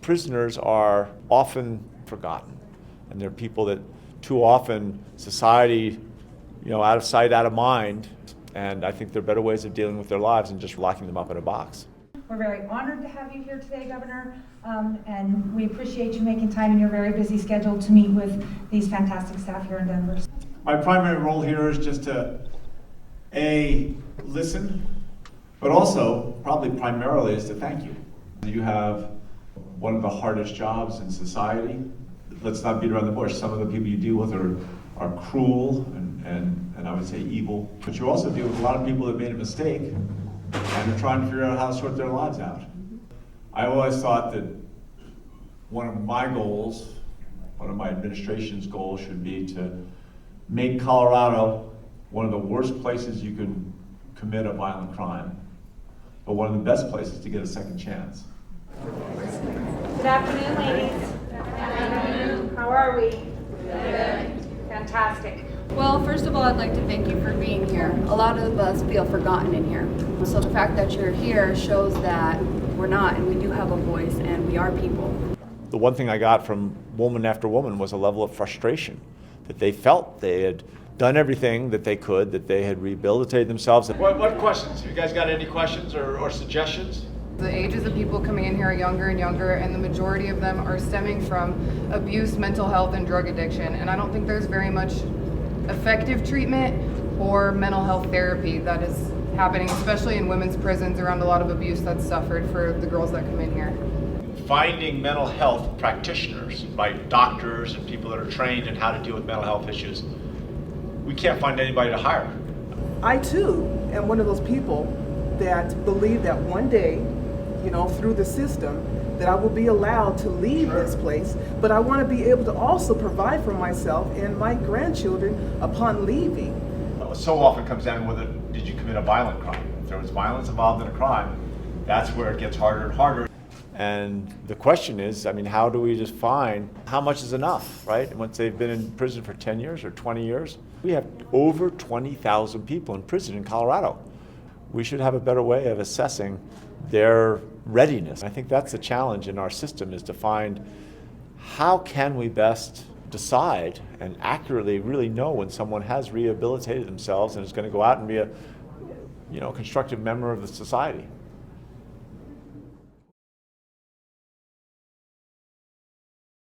Prisoners are often forgotten, and they're people that too often society, out of sight, out of mind, and I think there are better ways of dealing with their lives than just locking them up in a box. We're very honored to have you here today, Governor, and we appreciate you making time in your very busy schedule to meet with these fantastic staff here in Denver. My primary role here is just to, A, listen, but also, probably primarily, is to thank you. You have one of the hardest jobs in society. Let's not beat around the bush. Some of the people you deal with are cruel and I would say evil, but you also deal with a lot of people that made a mistake and are trying to figure out how to sort their lives out. I always thought that one of my goals, one of my administration's goals should be to make Colorado one of the worst places you can commit a violent crime, but one of the best places to get a second chance. Good afternoon, ladies. Good afternoon. How are we? Good. Fantastic. Well, first of all, I'd like to thank you for being here. A lot of us feel forgotten in here. So the fact that you're here shows that we're not, and we do have a voice, and we are people. The one thing I got from woman after woman was a level of frustration that they felt they had done everything that they could, that they had rehabilitated themselves. What questions? You guys got any questions or suggestions? The ages of people coming in here are younger and younger, and the majority of them are stemming from abuse, mental health, and drug addiction. And I don't think there's very much effective treatment or mental health therapy that is happening, especially in women's prisons, around a lot of abuse that's suffered for the girls that come in here. Finding mental health practitioners, right? Doctors and people that are trained in how to deal with mental health issues. We can't find anybody to hire. I too am one of those people that believe that one day, through the system, that I will be allowed to leave this place, but I want to be able to also provide for myself and my grandchildren upon leaving. So often comes down to whether did you commit a violent crime. If there was violence involved in a crime, that's where it gets harder and harder. And the question is, how do we just find how much is enough, right? And once they've been in prison for 10 years or 20 years, we have over 20,000 people in prison in Colorado. We should have a better way of assessing their readiness. I think that's the challenge in our system, is to find how can we best decide and accurately really know when someone has rehabilitated themselves and is going to go out and be a constructive member of the society.